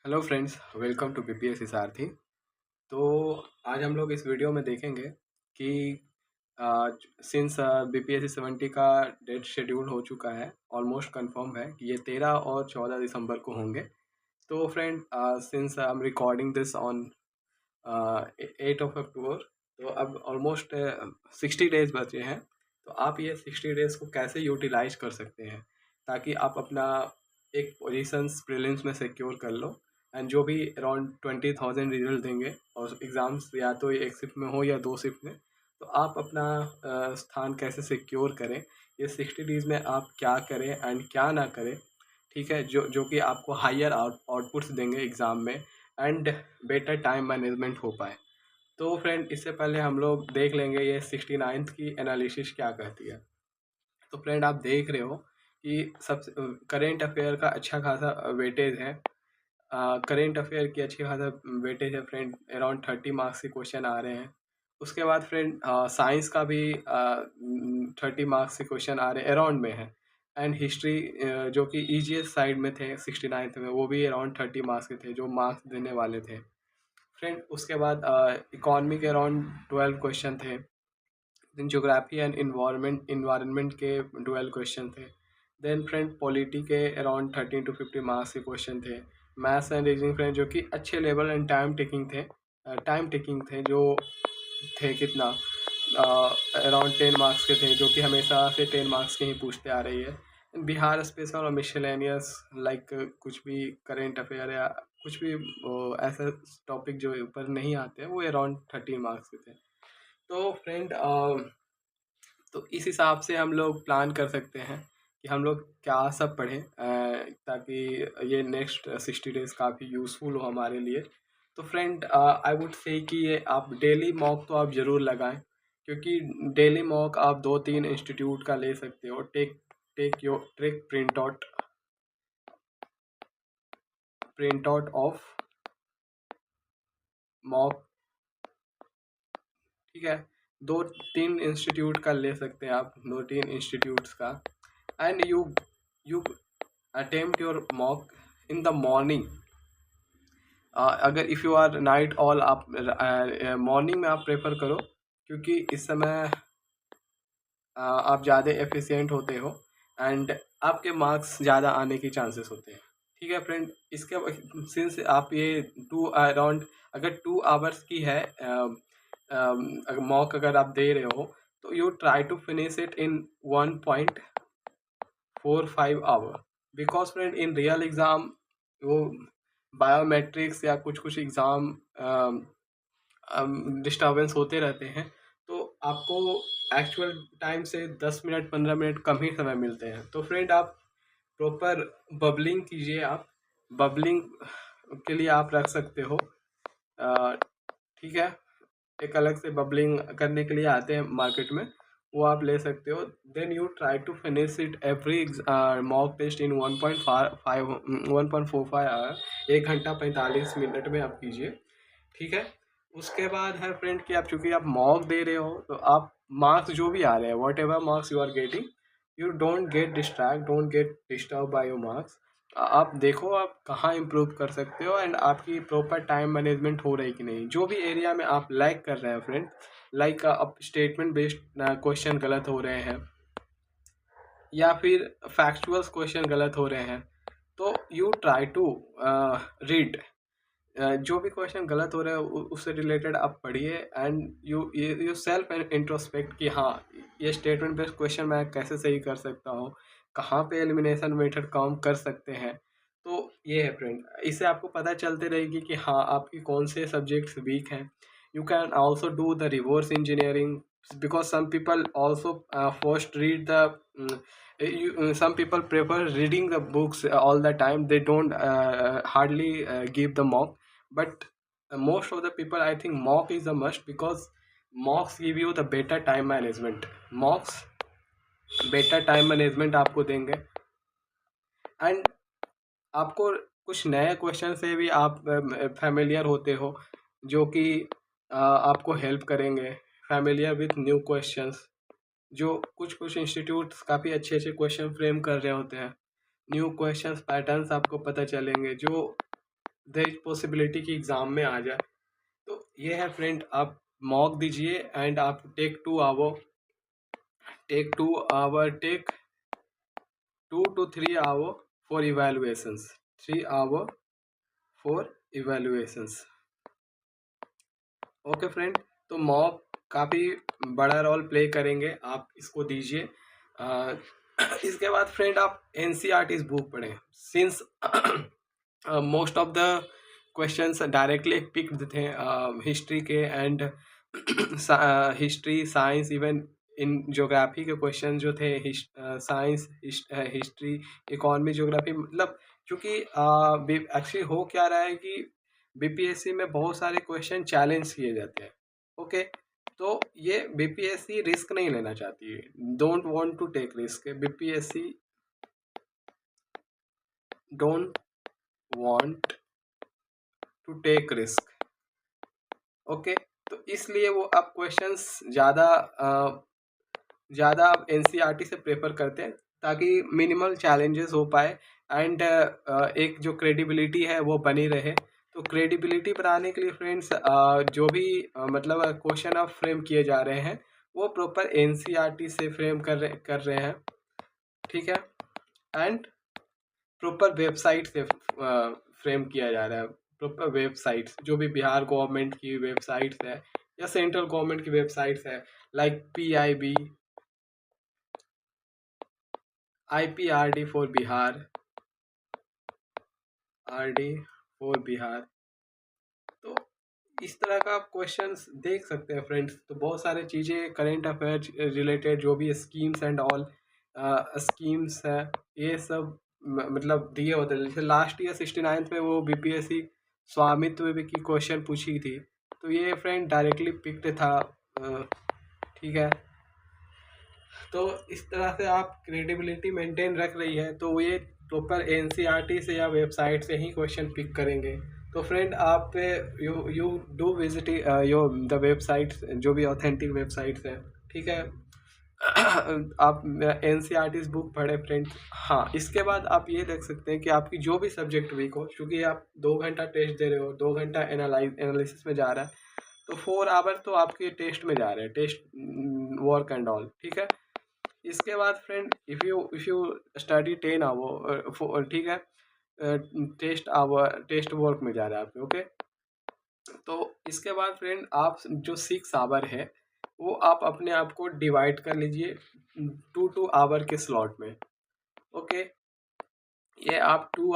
Hello friends, welcome to BPSC Sarathi. तो आज हम लोग इस वीडियो में देखेंगे कि सिंस बीपीएससी 70 का डेट शेड्यूल हो चुका है, ऑलमोस्ट कंफर्म है कि ये 13 और 14 दिसंबर को होंगे। तो friend, since I am recording this on 8 अक्टूबर, तो अब ऑलमोस्ट 60 डेज बचे हैं। तो आप ये 60 डेज को कैसे यूटिलाइज कर सकते हैं ताकि आप अपना एक पोजीशंस प्रीलिम्स में सिक्योर कर लो, एंड जो भी अराउंड 20,000 रिजल्ट देंगे और एग्ज़ाम्स या तो एक शिफ्ट में हो या दो शिफ्ट में, तो आप अपना स्थान कैसे सिक्योर करें, ये 60 डेज में आप क्या करें एंड क्या ना करें, ठीक है, जो जो कि आपको हायर आउटपुट्स देंगे एग्ज़ाम में एंड बेटर टाइम मैनेजमेंट हो पाए। तो फ्रेंड, इससे पहले हम लोग देख लेंगे ये 69th की एनालिसिस क्या कहती है। तो फ्रेंड, आप देख रहे हो कि सब करेंट अफेयर का अच्छा खासा वेटेज है। करेंट अफेयर की अच्छी खासा वेटेज है फ्रेंड, अराउंड 30 मार्क्स के क्वेश्चन आ रहे हैं। उसके बाद फ्रेंड, साइंस का भी 30 मार्क्स के क्वेश्चन आ रहे हैं, अराउंड में है। एंड हिस्ट्री, जो कि ईजीएस साइड में थे 69th में, वो भी अराउंड 30 मार्क्स के थे जो मार्क्स देने वाले थे फ्रेंड। उसके बाद इकॉनमी के अराउंड 12 क्वेश्चन थे। देन ज्योग्राफी एंड इन्वायरमेंट के 12 क्वेश्चन थे। देन फ्रेंड, पॉलिटी के अराउंड 13 to 15 मार्क्स के क्वेश्चन थे। मैथ्स एंड रीजनिंग फ्रेंड, जो कि अच्छे लेवल एंड टाइम टेकिंग थे, जो थे कितना अराउंड 10 मार्क्स के थे, जो कि हमेशा से 10 मार्क्स के ही पूछते आ रही है। बिहार स्पेशल और मिसलेनियस, लाइक कुछ भी करेंट अफेयर या कुछ भी ऐसा टॉपिक जो ऊपर नहीं आते हैं, वो अराउंड 13 मार्क्स के थे। तो फ्रेंड, तो इस हिसाब से हम लोग प्लान कर सकते हैं कि हम लोग क्या सब पढ़ें, ताकि ये नेक्स्ट 60 डेज काफ़ी यूज़फुल हो हमारे लिए। तो फ्रेंड, आई वुड से कि ये आप डेली मॉक तो आप ज़रूर लगाएं, क्योंकि डेली मॉक आप 2-3 इंस्टीट्यूट का ले सकते हो। Take print out of mock, ठीक है। 2-3 इंस्टीट्यूट का ले सकते हैं आप, 2-3 इंस्टीट्यूट्स का। And you attempt your mock in the morning. अगर if you are night owl, आप मॉर्निंग में आप प्रेफर करो, क्योंकि इस समय आप ज़्यादा एफिशिएंट होते हो एंड आपके मार्क्स ज़्यादा आने की चांसेस होते हैं, ठीक है फ्रेंड। इसके सिंस आप ये टू अराउंड, अगर 2 आवर्स की है मॉक अगर आप दे रहे हो, तो you try to finish it in 1.45 hour, because friend in real exam वो बायोमेट्रिक्स या कुछ कुछ एग्ज़ाम डिस्टर्बेंस होते रहते हैं। तो आपको एक्चुअल टाइम से 10 मिनट 15 मिनट कम ही समय मिलते हैं। तो फ्रेंड, आप प्रॉपर बबलिंग कीजिए। आप बबलिंग के लिए आप रख सकते हो, ठीक है। एक अलग से बबलिंग करने के लिए आते हैं मार्केट में, वो आप ले सकते हो। Then you try to finish it every mock test in 1.45 hour, 1 घंटा 45 मिनट में आप कीजिए, ठीक है। उसके बाद है फ्रेंड कि आप चूंकि आप मॉक दे रहे हो, तो आप मार्क्स जो भी आ रहे हैं, whatever marks you are getting, you don't get disturb by your marks. आप देखो आप कहाँ इम्प्रूव कर सकते हो एंड आपकी प्रॉपर टाइम मैनेजमेंट हो रही कि नहीं। जो भी एरिया में आप लैग कर रहे हैं फ्रेंड, लाइक अब स्टेटमेंट बेस्ड क्वेश्चन गलत हो रहे हैं या फिर फैक्चुअल्स क्वेश्चन गलत हो रहे हैं, तो यू ट्राई टू रीड। जो भी क्वेश्चन गलत हो रहा है उससे रिलेटेड आप पढ़िए एंड यू सेल्फ इंट्रोस्पेक्ट कि हाँ, ये स्टेटमेंट बेस्ड क्वेश्चन मैं कैसे सही कर सकता हूँ, कहाँ पे एलिमिनेशन मेथड काम कर सकते हैं। तो ये है फ्रेंड, इससे आपको पता चलते रहेगी कि हाँ, आपकी कौन से सब्जेक्ट्स वीक हैं। You can also do the reverse engineering, because some people also first read the some people prefer reading the books all the time. They don't hardly give the mock, but most of the people, I think mock is a must, because mocks give you the better time management. Mocks better time management आपको देंगे and आपको कुछ नए question से भी आप familiar होते हो, जो कि आपको हेल्प करेंगे फेमिलियर विथ न्यू क्वेश्चंस। जो कुछ कुछ इंस्टीट्यूट्स काफ़ी अच्छे अच्छे क्वेश्चन फ्रेम कर रहे होते हैं, न्यू क्वेश्चंस पैटर्न्स आपको पता चलेंगे, जो देयर इज पॉसिबिलिटी कि एग्ज़ाम में आ जाए। तो ये है फ्रेंड, आप मॉक दीजिए एंड आप take 2 to 3 hour for evaluations, 3 hour for evaluations. Okay friend, तो मॉक काफ़ी बड़ा रोल प्ले करेंगे, आप इसको दीजिए। इसके बाद फ्रेंड आप एनसीईआरटी बुक पढ़ें, since most of the questions directly picked थे हिस्ट्री के and history science, even in geography के क्वेश्चन जो थे, साइंस हिस्ट्री इकोनॉमी ज्योग्राफी, मतलब क्योंकि एक्चुअली हो क्या रहा है कि बीपीएससी में बहुत सारे क्वेश्चन चैलेंज किए जाते हैं। ओके, तो ये बीपीएससी रिस्क नहीं लेना चाहती है, don't want to take risk. BPSC don't want to take risk. Okay, तो इसलिए वो अब क्वेश्चंस ज़्यादा आप एनसीईआरटी से प्रेफर करते हैं ताकि मिनिमल चैलेंजेस हो पाए एंड एक जो क्रेडिबिलिटी है वो बनी रहे। तो क्रेडिबिलिटी बनाने के लिए फ्रेंड्स जो भी मतलब क्वेश्चन आप फ्रेम किए जा रहे हैं वो प्रॉपर एनसीईआरटी से फ्रेम कर रहे हैं, ठीक है, एंड प्रॉपर वेबसाइट से फ्रेम किया जा रहा है। प्रॉपर वेबसाइट्स जो भी बिहार गवर्नमेंट की वेबसाइट्स है या सेंट्रल गवर्नमेंट की वेबसाइट्स है, like PIB, IPRD for Bihar, RD for Bihar. तो इस तरह का आप क्वेश्चंस देख सकते हैं फ्रेंड्स। तो बहुत सारे चीज़ें करेंट अफेयर्स रिलेटेड जो भी स्कीम्स एंड ऑल स्कीम्स है, ये सब मतलब दिए होते हैं। जैसे लास्ट ईयर 69th में वो बीपीएससी स्वामित्व की क्वेश्चन पूछी थी, तो ये फ्रेंड डायरेक्टली पिक्ड था, ठीक है। तो इस तरह से आप क्रेडिबिलिटी मेंटेन रख रही है, तो ये प्रॉपर एनसीईआरटी से या वेबसाइट से ही क्वेश्चन पिक करेंगे। तो फ्रेंड आप you do visit your the websites जो भी ऑथेंटिक वेबसाइट्स हैं, ठीक है। आप एनसीईआरटी बुक पढ़े फ्रेंड। हाँ, इसके बाद आप ये देख सकते हैं कि आपकी जो भी सब्जेक्ट वीक हो, क्योंकि आप 2 घंटा टेस्ट दे रहे हो, 2 घंटा एनालिसिस में जा रहा है, तो 4 आवर तो आपके टेस्ट में जा रहे हैं, टेस्ट वर्क एंड ऑल, ठीक है। इसके बाद friend if you study 10 hour, ठीक है, टेस्ट वर्क में जा रहा है आपके, ओके। तो इसके बाद फ्रेंड आप जो 6 आवर है वो आप अपने आप को डिवाइड कर लीजिए 2 आवर के स्लॉट में, ओके। ये आप 2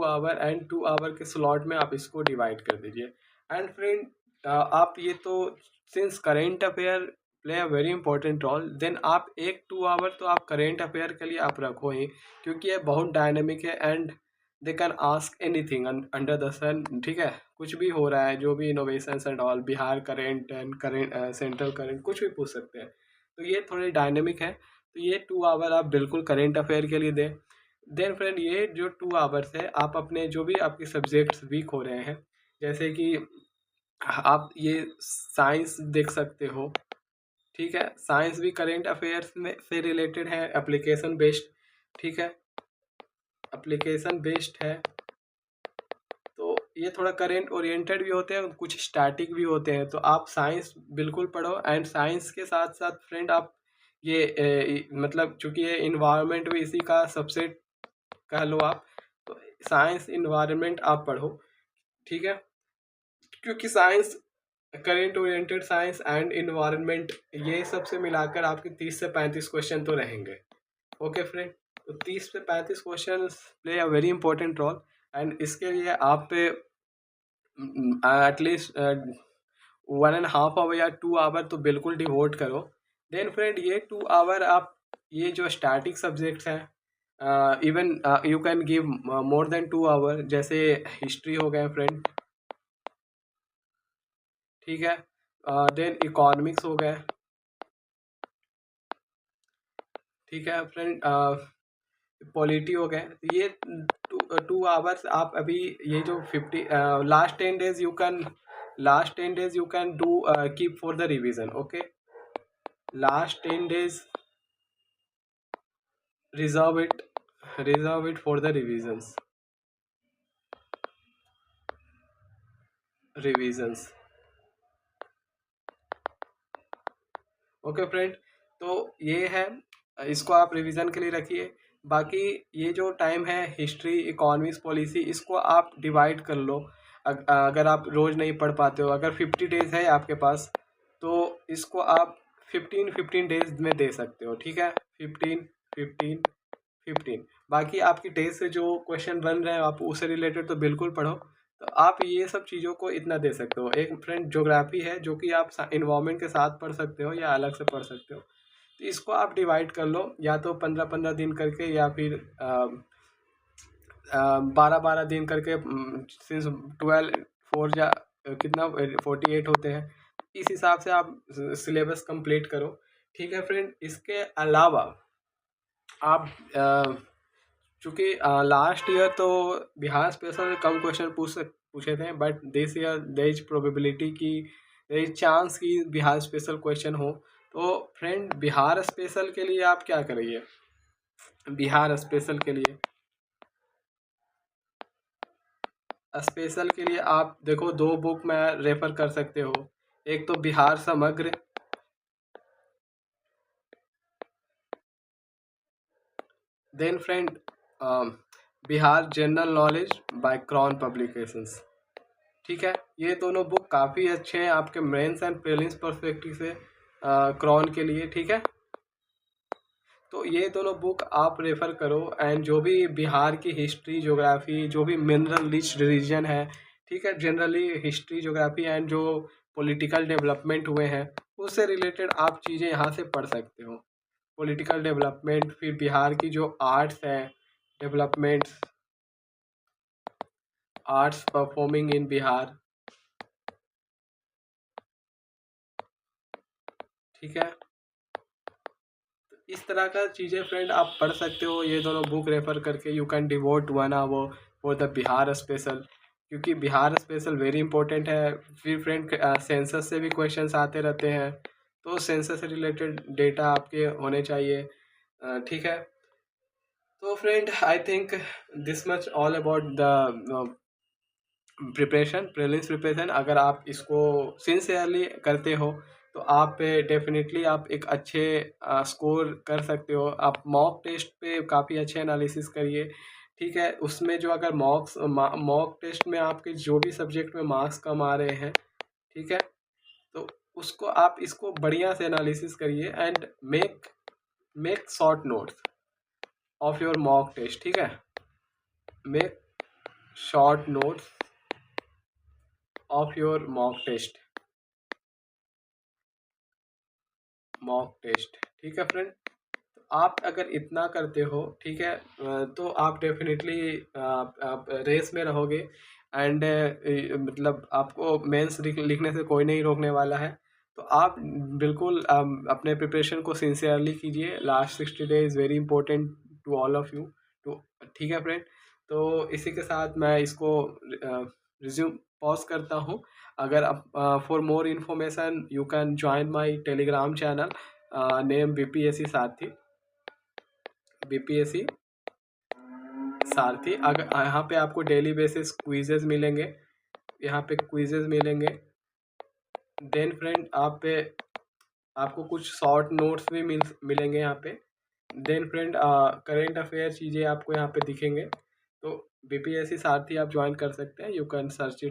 आवर एंड 2 आवर के स्लॉट में आप इसको डिवाइड कर दीजिए। एंड फ्रेंड आप ये तो since current affair play a very important role, then आप एक 2 आवर तो आप करेंट अफेयर के लिए आप रखो ही, क्योंकि ये बहुत डायनेमिक है and they can ask anything under the sun, ठीक है। कुछ भी हो रहा है, जो भी innovations and all, Bihar current and current central current, कुछ भी पूछ सकते हैं। तो ये थोड़ी डायनेमिक है, तो ये 2 आवर आप बिल्कुल करेंट अफेयर के लिए दें। देन फ्रेंड ये जो 2 आवर्स है आप अपने जो भी आपके सब्जेक्ट्स वीक हो रहे हैं, जैसे कि आप ये साइंस देख सकते हो, ठीक है। साइंस भी करेंट अफेयर्स में से रिलेटेड है, एप्लीकेशन बेस्ड, ठीक है, एप्लीकेशन बेस्ड है। तो ये थोड़ा करेंट ओरिएंटेड भी होते हैं, कुछ स्टैटिक भी होते हैं। तो आप साइंस बिल्कुल पढ़ो एंड साइंस के साथ साथ फ्रेंड आप ये मतलब चूंकि ये इन्वायरमेंट भी इसी का सबसेट कह लो आप, तो साइंस इन्वायरमेंट आप पढ़ो, ठीक है। क्योंकि science current oriented science and environment ये सबसे मिलाकर आपके 30 से 35 क्वेश्चन तो रहेंगे, ओके फ्रेंड। तो 30 से 35 question play a very important role and इसके लिए आप एटलीस्ट 1.5 आवर या 2 आवर तो बिल्कुल डिवोट करो। देन फ्रेंड ये 2 आवर आप ये जो स्टैटिक सब्जेक्ट्स हैं, even you can give more than 2 hour, जैसे हिस्ट्री हो गए फ्रेंड, ठीक है। देन इकोनॉमिक्स हो गए, ठीक है फ्रेंड, पॉलिटी हो गए। तो ये 2 आवर्स आप अभी ये जो 50 last 10 days you can do keep for the revision, okay. Last 10 days reserve it for the revisions, revisions. Okay friend, तो ये है, इसको आप रिवीजन के लिए रखिए। बाकी ये जो टाइम है हिस्ट्री, इकोनॉमिक्स, पॉलिसी, इसको आप डिवाइड कर लो। अगर आप रोज़ नहीं पढ़ पाते हो, अगर 50 डेज है आपके पास, तो इसको आप 15-15 डेज में दे सकते हो, ठीक है। 15-15-15। बाकी आपकी टेस्ट से जो क्वेश्चन बन रहे हैं आप उससे रिलेटेड तो बिल्कुल पढ़ो। तो आप ये सब चीज़ों को इतना दे सकते हो। एक फ्रेंड ज्योग्राफी है जो कि आप इन्वायरमेंट के साथ पढ़ सकते हो या अलग से पढ़ सकते हो। तो इसको आप डिवाइड कर लो, या तो 15-15 दिन करके, या फिर 12-12 दिन करके, सिंस 12 4 या कितना 48 होते हैं, इस हिसाब से आप सिलेबस कंप्लीट करो, ठीक है फ्रेंड। इसके अलावा आप चूँकि लास्ट ईयर तो बिहार स्पेशल कम क्वेश्चन पूछे थे, but this year there is probability कि देयर इज चांस कि बिहार स्पेशल क्वेश्चन हो। तो फ्रेंड बिहार स्पेशल के लिए आप क्या करिए, बिहार स्पेशल के लिए, स्पेशल के लिए आप देखो 2 बुक में रेफर कर सकते हो। एक तो Bihar Samagra, then friend Bihar general knowledge by क्रॉन पब्लिकेशंस, ठीक है। ये दोनों बुक काफ़ी अच्छे हैं आपके मेंस एंड प्रीलिम्स पर्सपेक्टिव से, क्रॉन के लिए, ठीक है। तो ये दोनों बुक आप रेफ़र करो, एंड जो भी बिहार की हिस्ट्री, ज्योग्राफी, जो भी मिनरल रिच रीजन है, ठीक है, जनरली हिस्ट्री, ज्योग्राफी एंड जो पॉलिटिकल डेवलपमेंट हुए हैं उससे रिलेटेड आप चीज़ें यहाँ से पढ़ सकते हो। पॉलिटिकल डेवलपमेंट, फिर बिहार की जो आर्ट्स है, developments, arts performing in Bihar, ठीक है। इस तरह का चीज़ें फ्रेंड आप पढ़ सकते हो ये दोनों बुक रेफर करके। You can devote 1 hour for the Bihar special, क्योंकि बिहार स्पेशल वेरी इंपॉर्टेंट है। फिर फ्रेंड सेंसस से भी क्वेश्चंस आते रहते हैं, तो सेंसस से रिलेटेड डेटा आपके होने चाहिए, ठीक है। तो friend I think this much all about the preparation, prelims preparation. अगर आप इसको सिंसियरली करते हो तो आप डेफिनेटली आप एक अच्छे स्कोर कर सकते हो। आप मॉक टेस्ट पे काफ़ी अच्छे एनालिसिस करिए, ठीक है। उसमें जो अगर मॉक टेस्ट में आपके जो भी सब्जेक्ट में मार्क्स कम आ रहे हैं, ठीक है, तो उसको आप इसको बढ़िया से एनालिसिस करिए, and make short notes of your mock test, ठीक है। Make short notes of your mock test, ठीक है फ्रेंड। तो आप अगर इतना करते हो, ठीक है, तो आप डेफिनेटली आप रेस में रहोगे, एंड मतलब आपको मेंस लिखने से कोई नहीं रोकने वाला है। तो आप बिल्कुल अपने प्रिपरेशन को सिंसियरली कीजिए। Last 60 days is very important to all of you, तो ठीक है फ्रेंड। तो इसी के साथ मैं इसको रिज्यूम पॉज करता हूँ। अगर आप for more information you can join my Telegram channel name BPSC सारथी। अगर यहाँ पे आपको डेली बेसिस क्विजेज मिलेंगे, यहाँ पे क्विजेज मिलेंगे। देन फ्रेंड आपको कुछ शॉर्ट नोट्स भी मिलेंगे यहाँ पे। देन फ्रेंड करेंट अफेयर चीज़ें आपको यहाँ पे दिखेंगे। तो बीपीएससी सारथी आप ज्वाइन कर सकते हैं, यू कैन सर्च इट।